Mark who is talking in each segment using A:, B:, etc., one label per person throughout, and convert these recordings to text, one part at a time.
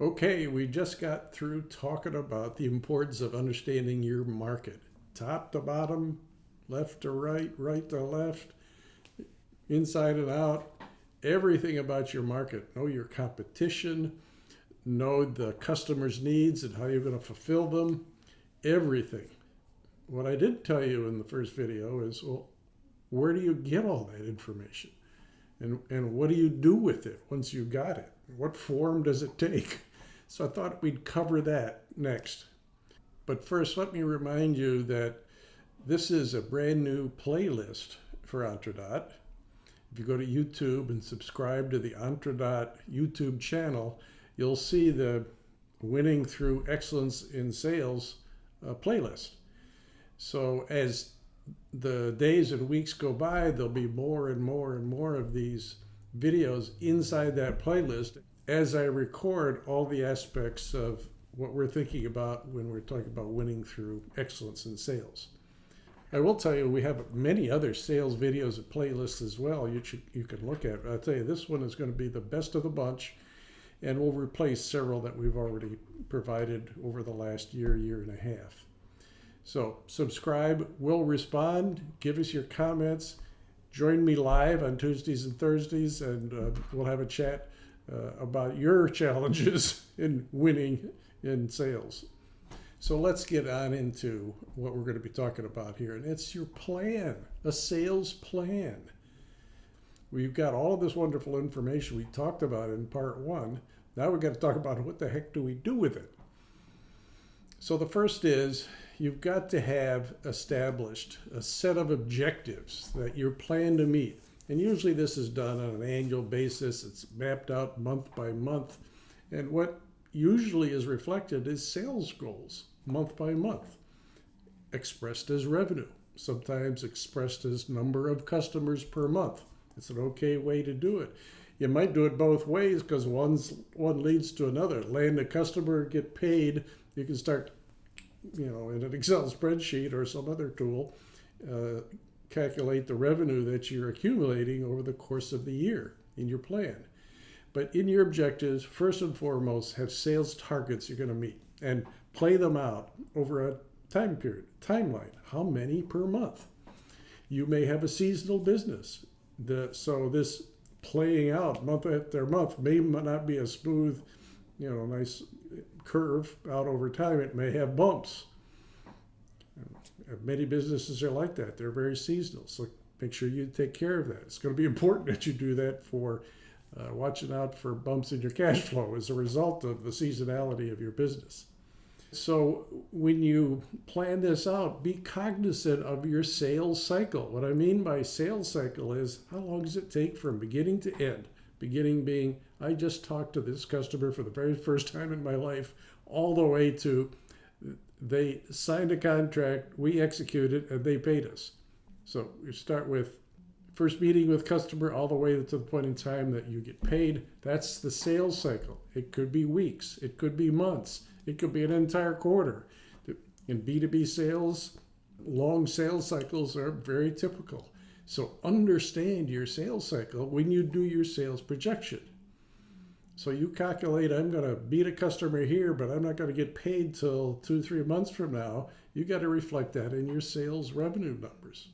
A: Okay, we just got through talking about the importance of understanding your market. Top to bottom, left to right, right to left, inside and out, everything about your market. Know your competition, know the customer's needs and how you're going to fulfill them, everything. What I did tell you in the first video is, well, where do you get all that information? And what do you do with it once you got it? What form does it take? So I thought we'd cover that next. But first, let me remind you that this is a brand new playlist for Entradot. If you go to YouTube and subscribe to the Entradot YouTube channel, you'll see the Winning Through Excellence in Sales playlist. So as the days and weeks go by, there'll be more and more and more of these videos inside that playlist as I record all the aspects of what we're thinking about when we're talking about winning through excellence in sales. I will tell you, we have many other sales videos and playlists as well you can look at. I'll tell you, this one is going to be the best of the bunch, and we'll replace several that we've already provided over the last year and a half. So subscribe, we'll respond, give us your comments, join me live on Tuesdays and Thursdays, and we'll have a chat about your challenges in winning in sales. So let's get on into what we're going to be talking about here, and it's your plan, a sales plan. We've got all of this wonderful information we talked about in part one. Now we're going to talk about what the heck do we do with it. So the first is, you've got to have established a set of objectives that you plan to meet. And usually this is done on an annual basis. It's mapped out month by month. And what usually is reflected is sales goals, month by month, expressed as revenue, sometimes expressed as number of customers per month. It's an okay way to do it. You might do it both ways because one leads to another. Land a customer, get paid. You can start, in an Excel spreadsheet or some other tool, calculate the revenue that you're accumulating over the course of the year in your plan. But in your objectives, first and foremost, have sales targets you're going to meet and play them out over a time period, timeline. How many per month? You may have a seasonal business. So this playing out month after month may not be a smooth, nice curve out over time. It may have bumps. Many businesses are like that. They're very seasonal. So make sure you take care of that. It's going to be important that you do that for watching out for bumps in your cash flow as a result of the seasonality of your business. So when you plan this out, be cognizant of your sales cycle. What I mean by sales cycle is, how long does it take from beginning to end? Beginning being, I just talked to this customer for the very first time in my life, all the way to they signed a contract, we executed, and they paid us. So you start with first meeting with customer all the way to the point in time that you get paid. That's the sales cycle. It could be weeks. It could be months. It could be an entire quarter. In B2B sales, long sales cycles are very typical. So understand your sales cycle when you do your sales projection. So you calculate, I'm going to beat a customer here, but I'm not going to get paid till 2-3 months from now. You got to reflect that in your sales revenue numbers.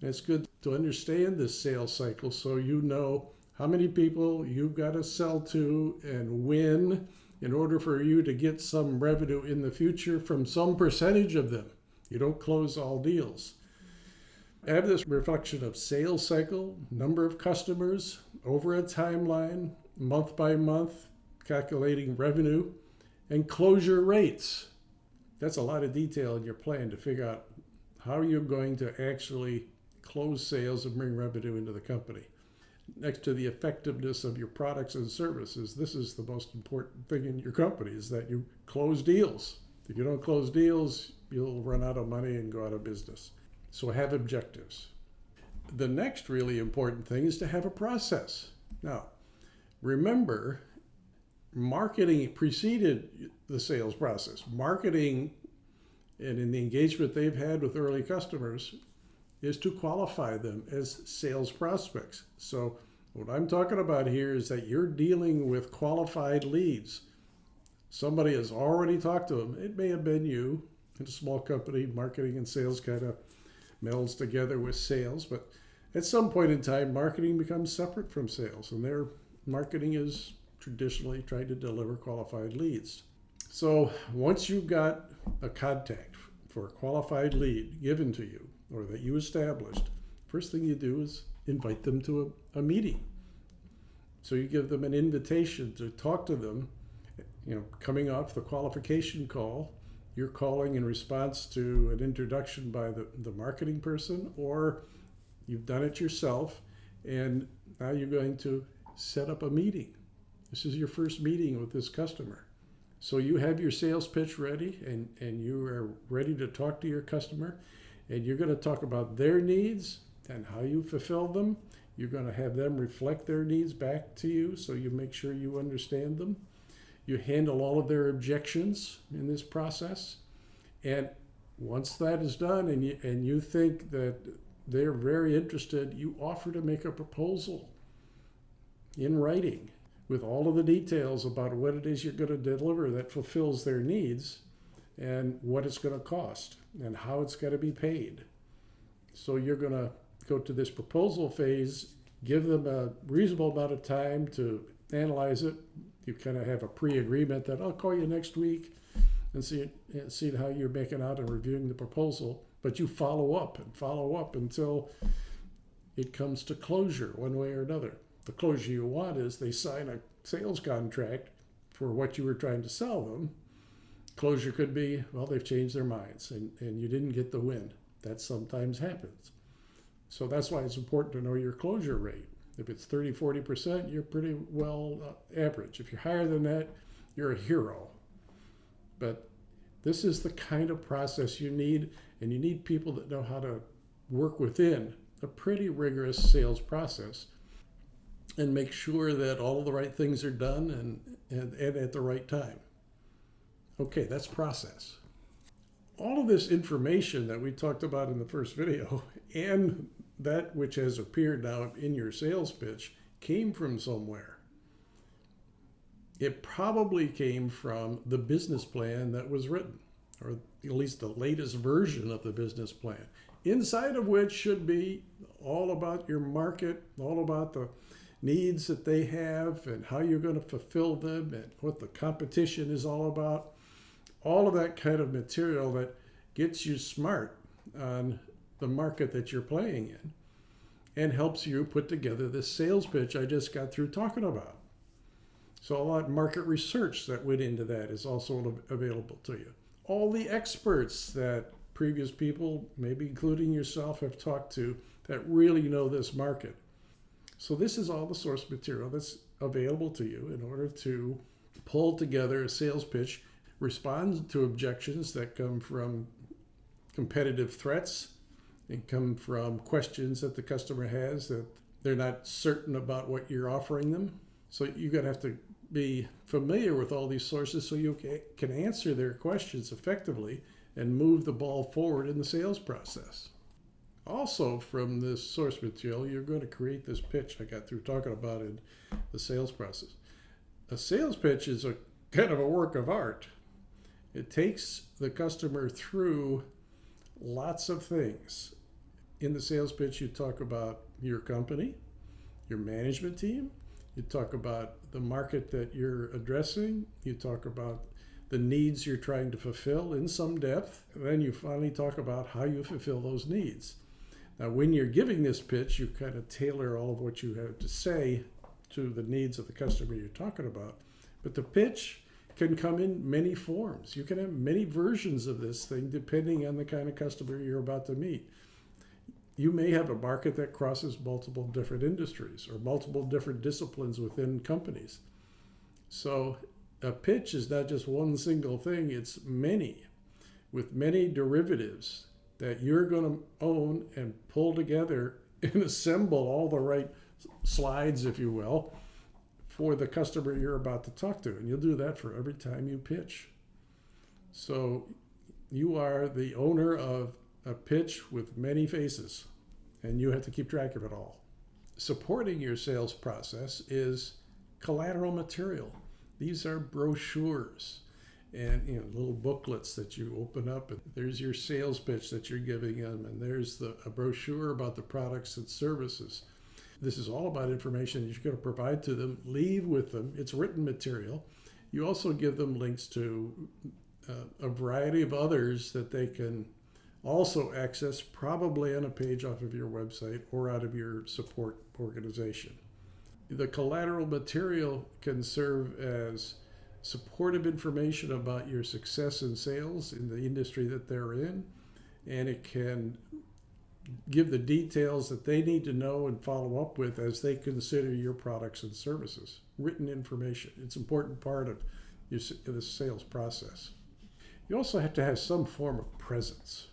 A: And it's good to understand this sales cycle so you know how many people you've got to sell to and when in order for you to get some revenue in the future from some percentage of them. You don't close all deals. Have this reflection of sales cycle, number of customers, over a timeline, month by month, calculating revenue, and closure rates. That's a lot of detail in your plan to figure out how you're going to actually close sales and bring revenue into the company. Next to the effectiveness of your products and services, this is the most important thing in your company, is that you close deals. If you don't close deals, you'll run out of money and go out of business. So have objectives. The next really important thing is to have a process. Now, remember, marketing preceded the sales process. Marketing, and in the engagement they've had with early customers, is to qualify them as sales prospects. So what I'm talking about here is that you're dealing with qualified leads. Somebody has already talked to them. It may have been you. In a small company, marketing and sales kind of melds together with sales, but at some point in time, marketing becomes separate from sales, and their marketing is traditionally trying to deliver qualified leads. So once you've got a contact for a qualified lead given to you or that you established, first thing you do is invite them to a meeting. So you give them an invitation to talk to them, coming off the qualification call. You're calling in response to an introduction by the marketing person, or you've done it yourself, and now you're going to set up a meeting. This is your first meeting with this customer. So you have your sales pitch ready, and you are ready to talk to your customer, and you're going to talk about their needs and how you fulfill them. You're going to have them reflect their needs back to you, so you make sure you understand them. You handle all of their objections in this process. And once that is done and you think that they're very interested, you offer to make a proposal in writing with all of the details about what it is you're going to deliver that fulfills their needs and what it's going to cost and how it's going to be paid. So you're going to go to this proposal phase, give them a reasonable amount of time to analyze it. You kind of have a pre-agreement that I'll call you next week and see how you're making out and reviewing the proposal. But you follow up until it comes to closure one way or another. The closure you want is they sign a sales contract for what you were trying to sell them. Closure could be, well, they've changed their minds and you didn't get the win. That sometimes happens. So that's why it's important to know your closure rate. If it's 30, 40%, you're pretty well average. If you're higher than that, you're a hero. But this is the kind of process you need, and you need people that know how to work within a pretty rigorous sales process and make sure that all of the right things are done and at the right time. Okay, that's process. All of this information that we talked about in the first video and that which has appeared now in your sales pitch came from somewhere. It probably came from the business plan that was written, or at least the latest version of the business plan, inside of which should be all about your market, all about the needs that they have and how you're going to fulfill them and what the competition is all about. All of that kind of material that gets you smart on the market that you're playing in and helps you put together this sales pitch I just got through talking about. So a lot of market research that went into that is also available to you. All the experts that previous people, maybe including yourself, have talked to that really know this market. So this is all the source material that's available to you in order to pull together a sales pitch, respond to objections that come from competitive threats and come from questions that the customer has that they're not certain about what you're offering them. So you're going to have to be familiar with all these sources so you can answer their questions effectively and move the ball forward in the sales process. Also, from this source material, you're going to create this pitch I got through talking about in the sales process. A sales pitch is a kind of a work of art. It takes the customer through lots of things. In the sales pitch, you talk about your company, your management team, you talk about the market that you're addressing, you talk about the needs you're trying to fulfill in some depth, and then you finally talk about how you fulfill those needs. Now, when you're giving this pitch, you kind of tailor all of what you have to say to the needs of the customer you're talking about. But the pitch can come in many forms. You can have many versions of this thing depending on the kind of customer you're about to meet. You may have a market that crosses multiple different industries or multiple different disciplines within companies. So a pitch is not just one single thing, it's many, with many derivatives that you're going to own and pull together and assemble all the right slides, if you will, for the customer you're about to talk to. And you'll do that for every time you pitch. So you are the owner of a pitch with many faces, and you have to keep track of it all. Supporting your sales process is collateral material. These are brochures. and little booklets that you open up, and there's your sales pitch that you're giving them, and there's a brochure about the products and services. This is all about information that you're going to provide to them, leave with them. It's written material. You also give them links to a variety of others that they can also access, probably on a page off of your website or out of your support organization. The collateral material can serve as supportive information about your success in sales in the industry that they're in, and it can give the details that they need to know and follow up with as they consider your products and services. Written information, it's an important part of the sales process. You also have to have some form of presence.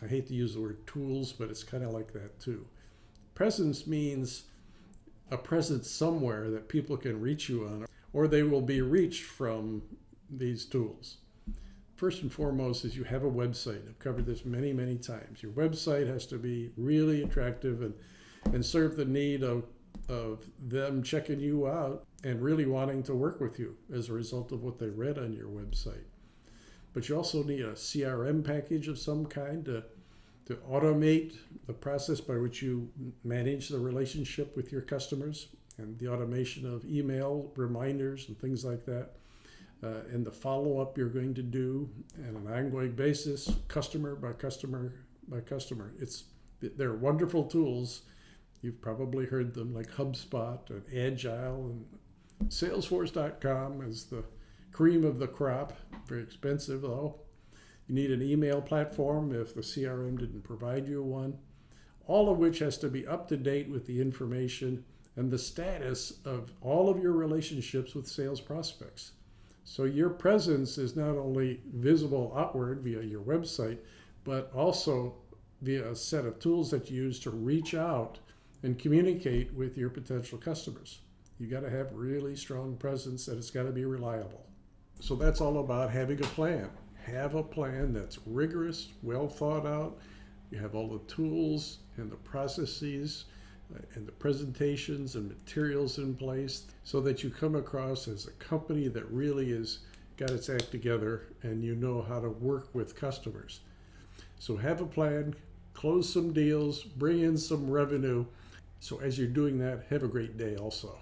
A: I hate to use the word tools, but it's kind of like that too. Presence means a presence somewhere that people can reach you on, or they will be reached from these tools. First and foremost is you have a website. I've covered this many, many times. Your website has to be really attractive and serve the need of them checking you out and really wanting to work with you as a result of what they read on your website. But you also need a CRM package of some kind to automate the process by which you manage the relationship with your customers, and the automation of email reminders and things like that, and the follow-up you're going to do on an ongoing basis, customer by customer by customer. They're wonderful tools. You've probably heard them, like HubSpot and Agile, and Salesforce.com is the cream of the crop. Very expensive though. You need an email platform if the CRM didn't provide you one. All of which has to be up to date with the information and the status of all of your relationships with sales prospects. So your presence is not only visible outward via your website, but also via a set of tools that you use to reach out and communicate with your potential customers. You got to have really strong presence, and it's got to be reliable. So that's all about having a plan. Have a plan that's rigorous, well thought out. You have all the tools and the processes and the presentations and materials in place so that you come across as a company that really has got its act together and you know how to work with customers. So have a plan, close some deals, bring in some revenue. So as you're doing that, have a great day also.